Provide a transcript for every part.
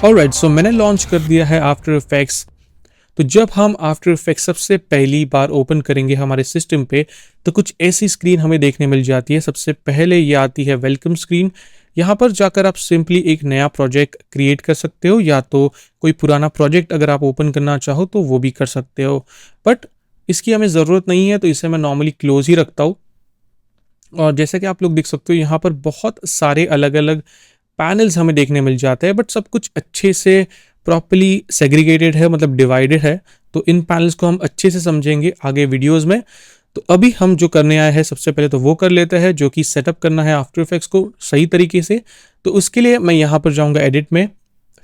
Alright, सो मैंने launch कर दिया है आफ्टर इफेक्ट्स। तो जब हम आफ्टर इफेक्ट्स सबसे पहली बार ओपन करेंगे हमारे सिस्टम पे, तो कुछ ऐसी स्क्रीन हमें देखने मिल जाती है। सबसे पहले ये आती है वेलकम स्क्रीन। यहाँ पर जाकर आप सिंपली एक नया प्रोजेक्ट क्रिएट कर सकते हो, या तो कोई पुराना प्रोजेक्ट अगर आप ओपन करना चाहो तो वो भी कर सकते हो, बट इसकी हमें ज़रूरत नहीं है, तो इसे मैं नॉर्मली क्लोज ही रखता हूँ। और जैसे कि आप लोग देख सकते हो, यहाँ पर बहुत सारे अलग अलग पैनल्स हमें देखने मिल जाते हैं, बट सब कुछ अच्छे से प्रॉपर्ली सेग्रीगेटेड है, मतलब डिवाइडेड है। तो इन पैनल्स को हम अच्छे से समझेंगे आगे वीडियोस में। तो अभी हम जो करने आए हैं, सबसे पहले तो वो कर लेते हैं, जो कि सेटअप करना है आफ्टर इफेक्ट्स को सही तरीके से। तो उसके लिए मैं यहाँ पर जाऊँगा एडिट में,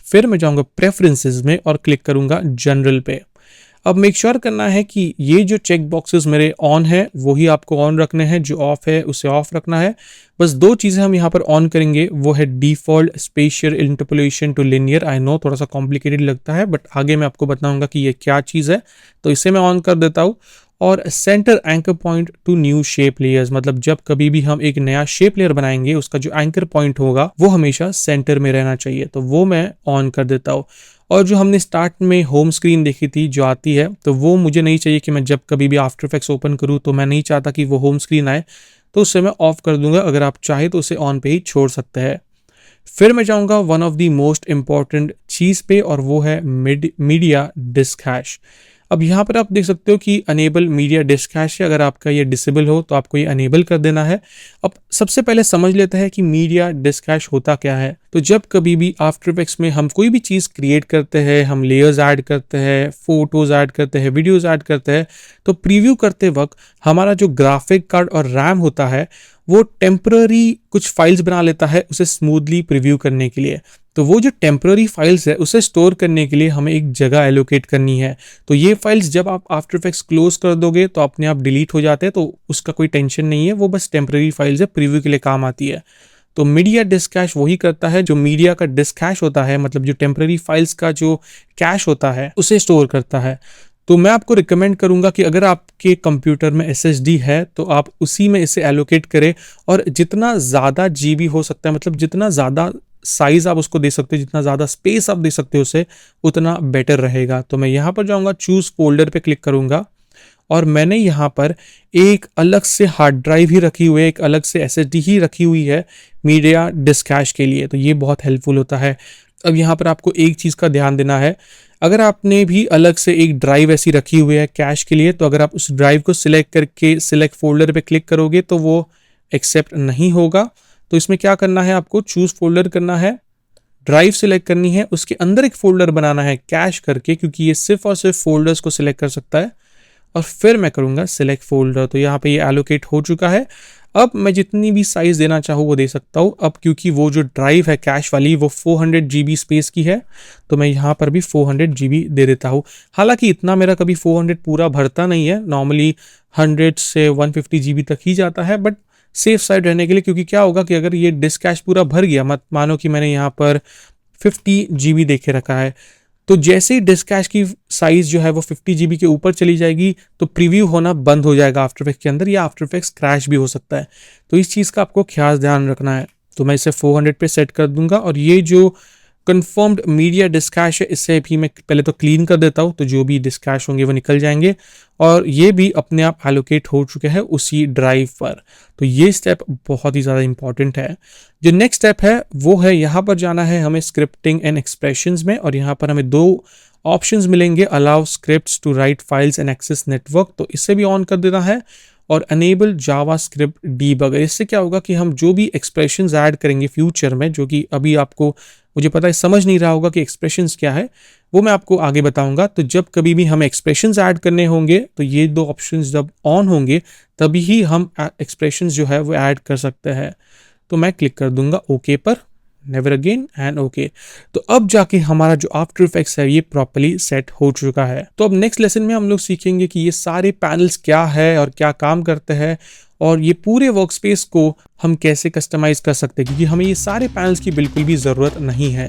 फिर मैं जाऊँगा प्रेफरेंसेस में और क्लिक करूँगा जनरल पे। अब मेक श्योर करना है कि ये जो चेक बॉक्सेस मेरे ऑन है वही आपको ऑन रखने हैं, जो ऑफ है उसे ऑफ रखना है। बस दो चीज़ें हम यहाँ पर ऑन करेंगे, वो है default spatial interpolation to linear. I know थोड़ा सा कॉम्प्लिकेटेड लगता है, बट आगे मैं आपको बताऊंगा कि ये क्या चीज़ है। तो इसे मैं ऑन कर देता हूँ। और centre anchor point two new shape layers, मतलब जब कभी भी हम एक नया शेप लेयर बनाएंगे, उसका जो एंकर पॉइंट होगा वो हमेशा सेंटर में रहना चाहिए, तो वो मैं ऑन कर देता हूँ। और जो हमने स्टार्ट में होम स्क्रीन देखी थी जो आती है, तो वो मुझे नहीं चाहिए कि मैं जब कभी भी आफ्टर इफेक्ट्स ओपन करूँ तो मैं नहीं चाहता कि वो होम स्क्रीन आए, तो उसे मैं ऑफ कर दूंगा। अगर आप चाहे तो उसे ऑन पे ही छोड़ सकते हैं। फिर मैं जाऊंगा one of the most important चीज़ पे, और वो है मीडिया डिस्क हैश। अब यहाँ पर आप देख सकते हो कि अनेबल मीडिया डिस्क हैश है। अगर आपका ये डिसेबल हो तो आपको ये अनेबल कर देना है। अब सबसे पहले समझ लेते हैं कि मीडिया डिस्क हैश होता क्या है। तो जब कभी भी आफ्टर इफेक्ट्स में हम कोई भी चीज़ क्रिएट करते हैं, हम लेयर्स ऐड करते हैं, फोटोज ऐड करते हैं, वीडियोज ऐड करते हैं, तो प्रीव्यू करते वक्त हमारा जो ग्राफिक कार्ड और रैम होता है वो टेम्पररी कुछ फाइल्स बना लेता है उसे स्मूथली प्रीव्यू करने के लिए। तो वो जो टेम्पररी फाइल्स है उसे स्टोर करने के लिए हमें एक जगह एलोकेट करनी है। तो ये फाइल्स जब आप आफ्टर इफेक्ट्स क्लोज कर दोगे तो अपने आप डिलीट हो जाते हैं, तो उसका कोई टेंशन नहीं है, वो बस टेम्पररी फाइल्स है, प्रीव्यू के लिए काम आती है। तो मीडिया डिस्क कैश वही करता है, जो मीडिया का डिस्क कैश होता है, मतलब जो टेम्पररी फाइल्स का जो कैश होता है उसे स्टोर करता है। तो मैं आपको रिकमेंड करूंगा कि अगर आपके कंप्यूटर में SSD है तो आप उसी में इसे एलोकेट करें, और जितना ज़्यादा GB हो सकता है, मतलब जितना ज़्यादा साइज आप उसको दे सकते हो, जितना ज़्यादा स्पेस आप दे सकते हो उसे, उतना बेटर रहेगा। तो मैं यहाँ पर जाऊँगा, चूज़ फोल्डर पे क्लिक करूँगा, और मैंने यहाँ पर एक अलग से हार्ड ड्राइव ही रखी हुई है, एक अलग से SSD ही रखी हुई है मीडिया डिस्क कैश के लिए। तो ये बहुत हेल्पफुल होता है। अब यहाँ पर आपको एक चीज़ का ध्यान देना है, अगर आपने भी अलग से एक ड्राइव ऐसी रखी हुई है कैश के लिए, तो अगर आप उस ड्राइव को सिलेक्ट करके सिलेक्ट फोल्डर पे क्लिक करोगे तो वो एक्सेप्ट नहीं होगा। तो इसमें क्या करना है, आपको चूज फोल्डर करना है, ड्राइव सिलेक्ट करनी है, उसके अंदर एक फोल्डर बनाना है कैश करके, क्योंकि ये सिर्फ और सिर्फ फोल्डर्स को सिलेक्ट कर सकता है। और फिर मैं करूँगा सिलेक्ट फोल्डर। तो यहाँ पे ये एलोकेट हो चुका है। अब मैं जितनी भी साइज देना चाहूँ वो दे सकता हूँ। अब क्योंकि वो जो ड्राइव है कैश वाली वो 400 GB स्पेस की है, तो मैं यहाँ पर भी 400 GB दे देता हूँ। हालांकि इतना मेरा कभी 400 पूरा भरता नहीं है, नॉर्मली 100 से 150 GB तक ही जाता है, बट सेफ साइड रहने के लिए, क्योंकि क्या होगा कि अगर ये डिस्क कैश पूरा भर गया, मत मानो कि मैंने यहाँ पर 50 GB देखे रखा है, तो जैसे ही डिस्क कैश की साइज जो है वो 50 GB के ऊपर चली जाएगी तो प्रीव्यू होना बंद हो जाएगा आफ्टर इफेक्ट्स के अंदर, या आफ्टर इफेक्ट्स क्रैश भी हो सकता है। तो इस चीज़ का आपको खास ध्यान रखना है। तो मैं इसे 400 पे सेट कर दूंगा, और ये जो कंफर्म्ड मीडिया डिस्क कैश है इसे भी मैं पहले तो क्लीन कर देता हूँ, तो जो भी डिस्क कैश होंगे वो निकल जाएंगे, और ये भी अपने आप एलोकेट हो चुके हैं उसी ड्राइव पर। तो ये स्टेप बहुत ही ज़्यादा इंपॉर्टेंट है। जो नेक्स्ट स्टेप है वो है, यहाँ पर जाना है हमें स्क्रिप्टिंग एंड एक्सप्रेशंस में, और यहाँ पर हमें दो ऑप्शंस मिलेंगे, allow scripts to write files and access network, तो इसे भी ऑन कर देना है, और अनेबल जावास्क्रिप्ट डीबगर। इससे क्या होगा कि हम जो भी एक्सप्रेशंस ऐड करेंगे फ्यूचर में, जो कि अभी आपको मुझे पता है समझ नहीं रहा होगा कि एक्सप्रेशंस क्या है, वो मैं आपको आगे बताऊंगा। तो जब कभी भी हमें एक्सप्रेशंस ऐड करने होंगे तो ये दो ऑप्शंस जब ऑन होंगे तभी ही हम एक्सप्रेशंस जो है वो ऐड कर सकते हैं। तो मैं क्लिक कर दूंगा ओके पर, नेवर अगेन एंड ओके। तो अब जाके हमारा जो आफ्टर इफेक्ट्स है ये प्रॉपर्ली सेट हो चुका है। तो अब नेक्स्ट लेसन में हम लोग सीखेंगे कि ये सारे पैनल्स क्या है और क्या काम करते हैं, और ये पूरे वर्कस्पेस को हम कैसे कस्टमाइज कर सकते हैं, क्योंकि हमें ये सारे पैनल्स की बिल्कुल भी ज़रूरत नहीं है।